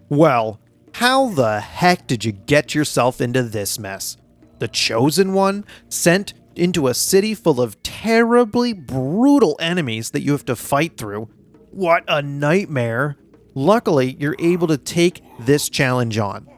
Well, how the heck did you get yourself into this mess? The Chosen One, sent into a city full of terribly brutal enemies that you have to fight through. What a nightmare. Luckily, you're able to take this challenge on.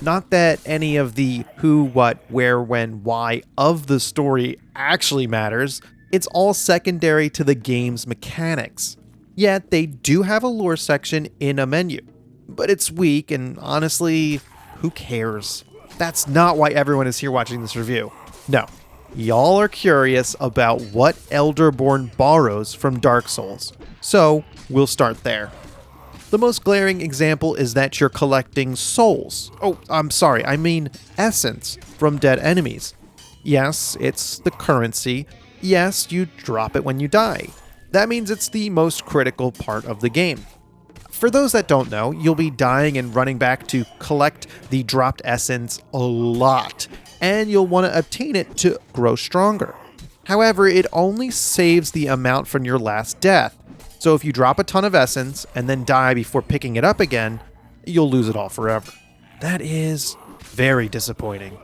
Not that any of the who, what, where, when, why of the story actually matters. It's all secondary to the game's mechanics. Yet, they do have a lore section in a menu. But it's weak, and honestly, who cares? That's not why everyone is here watching this review. No, y'all are curious about what Elderborn borrows from Dark Souls. So, we'll start there. The most glaring example is that you're collecting souls. Oh, I'm sorry, I mean essence from dead enemies. Yes, it's the currency. Yes, you drop it when you die. That means it's the most critical part of the game. For those that don't know, you'll be dying and running back to collect the dropped essence a lot, and you'll want to obtain it to grow stronger. However, it only saves the amount from your last death, so if you drop a ton of essence and then die before picking it up again, you'll lose it all forever. That is very disappointing.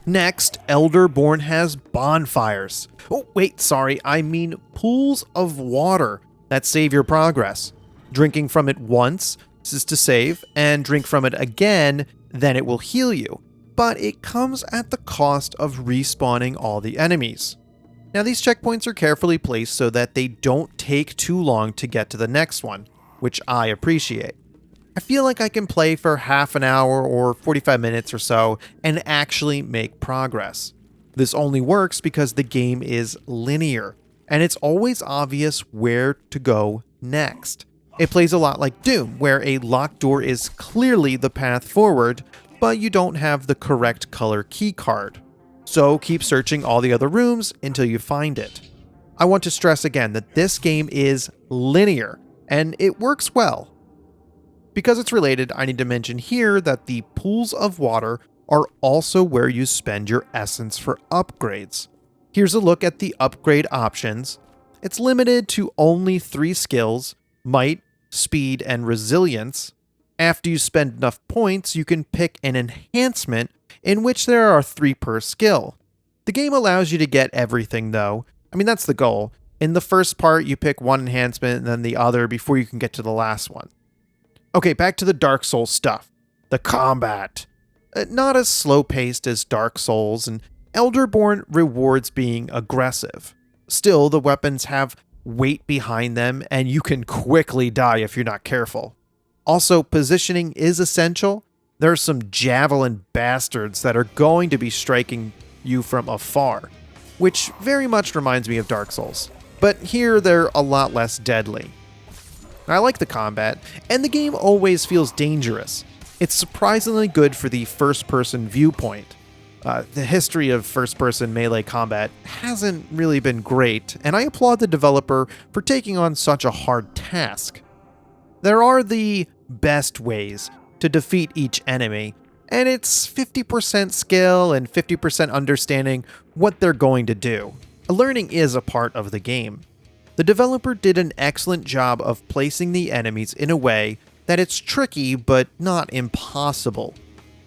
Next, Elderborn has bonfires. Oh, wait, sorry, I mean pools of water that save your progress. Drinking from it once is to save, and drink from it again, then it will heal you. But it comes at the cost of respawning all the enemies. Now these checkpoints are carefully placed so that they don't take too long to get to the next one, which I appreciate. I feel like I can play for half an hour or 45 minutes or so and actually make progress. This only works because the game is linear, and it's always obvious where to go next. It plays a lot like Doom, where a locked door is clearly the path forward, but you don't have the correct color key card. So keep searching all the other rooms until you find it. I want to stress again that this game is linear, and it works well. Because it's related, I need to mention here that the pools of water are also where you spend your essence for upgrades. Here's a look at the upgrade options. It's limited to only 3 skills: might, speed, and resilience. After you spend enough points, you can pick an enhancement in which there are 3 per skill. The game allows you to get everything though. I mean, that's the goal. In the first part, you pick one enhancement and then the other before you can get to the last one. Okay, back to the Dark Souls stuff. The combat. Not as slow-paced as Dark Souls, and Elderborn rewards being aggressive. Still, the weapons have weight behind them, and you can quickly die if you're not careful. Also, positioning is essential. There are some javelin bastards that are going to be striking you from afar, which very much reminds me of Dark Souls. But here they're a lot less deadly. I like the combat, and the game always feels dangerous. It's surprisingly good for the first-person viewpoint. The history of first-person melee combat hasn't really been great, and I applaud the developer for taking on such a hard task. There are the best ways to defeat each enemy, and it's 50% skill and 50% understanding what they're going to do. Learning is a part of the game. The developer did an excellent job of placing the enemies in a way that it's tricky but not impossible.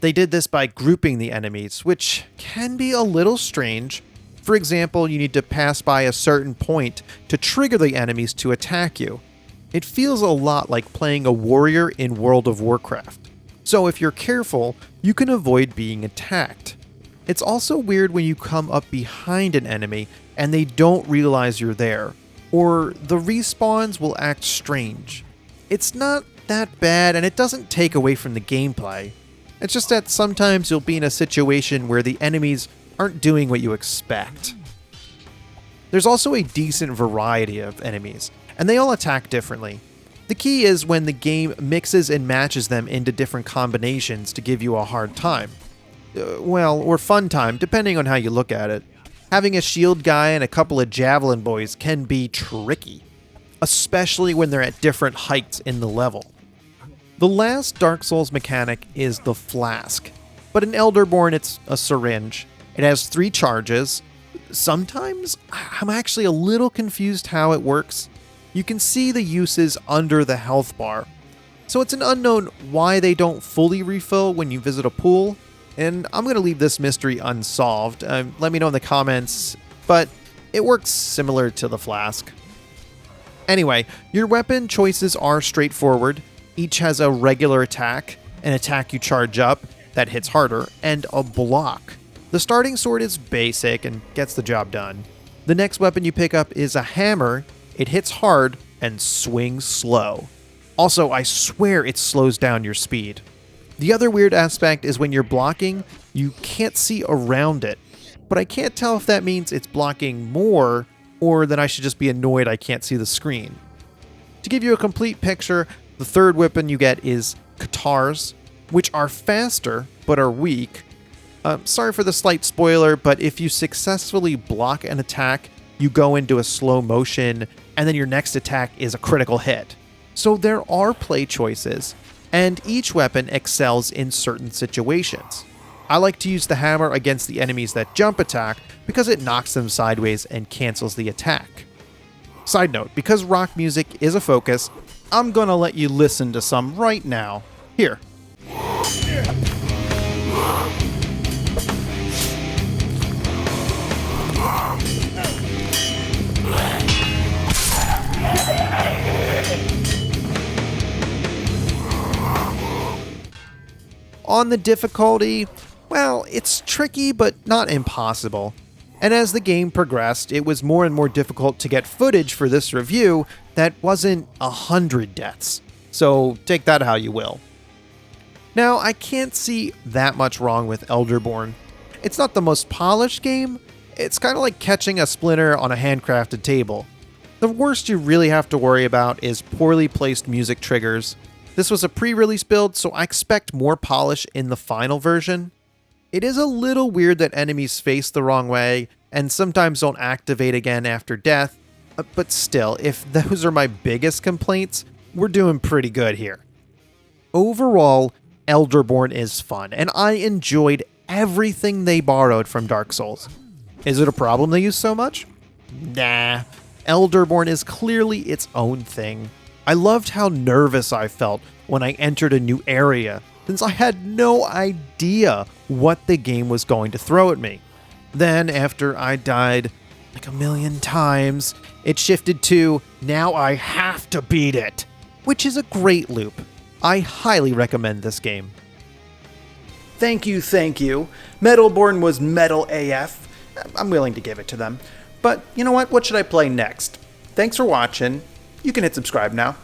They did this by grouping the enemies, which can be a little strange. For example, you need to pass by a certain point to trigger the enemies to attack you. It feels a lot like playing a warrior in World of Warcraft. So if you're careful, you can avoid being attacked. It's also weird when you come up behind an enemy and they don't realize you're there, or the respawns will act strange. It's not that bad, and it doesn't take away from the gameplay. It's just that sometimes you'll be in a situation where the enemies aren't doing what you expect. There's also a decent variety of enemies, and they all attack differently. The key is when the game mixes and matches them into different combinations to give you a hard time. Or fun time, depending on how you look at it. Having a shield guy and a couple of javelin boys can be tricky, especially when they're at different heights in the level. The last Dark Souls mechanic is the flask, but in Elderborn it's a syringe. It has 3 charges. Sometimes I'm actually a little confused how it works. You can see the uses under the health bar. So it's an unknown why they don't fully refill when you visit a pool, and I'm going to leave this mystery unsolved. Let me know in the comments, but it works similar to the flask. Anyway, your weapon choices are straightforward. Each has a regular attack, an attack you charge up that hits harder, and a block. The starting sword is basic and gets the job done. The next weapon you pick up is a hammer. It hits hard and swings slow. Also, I swear it slows down your speed. The other weird aspect is when you're blocking, you can't see around it, but I can't tell if that means it's blocking more or that I should just be annoyed I can't see the screen. To give you a complete picture, the third weapon you get is guitars, which are faster but are weak. Sorry for the slight spoiler, but if you successfully block an attack, you go into a slow motion, and then your next attack is a critical hit. So there are play choices, and each weapon excels in certain situations. I like to use the hammer against the enemies that jump attack because it knocks them sideways and cancels the attack. Side note, because rock music is a focus, I'm gonna let you listen to some right now. Here. On the difficulty, well, it's tricky but not impossible. And as the game progressed, it was more and more difficult to get footage for this review that wasn't 100 deaths. So take that how you will. Now, I can't see that much wrong with ELDERBORN. It's not the most polished game. It's kind of like catching a splinter on a handcrafted table. The worst you really have to worry about is poorly placed music triggers. This was a pre-release build, so I expect more polish in the final version. It is a little weird that enemies face the wrong way and sometimes don't activate again after death, but still, if those are my biggest complaints, we're doing pretty good here. Overall, ELDERBORN is fun, and I enjoyed everything they borrowed from Dark Souls. Is it a problem they use so much? Nah. ELDERBORN is clearly its own thing. I loved how nervous I felt when I entered a new area, since I had no idea what the game was going to throw at me. Then, after I died like 1,000,000 times, it shifted to, now I have to beat it, which is a great loop. I highly recommend this game. Thank you. Metalborn was metal AF. I'm willing to give it to them. But you know what? What should I play next? Thanks for watching. You can hit subscribe now.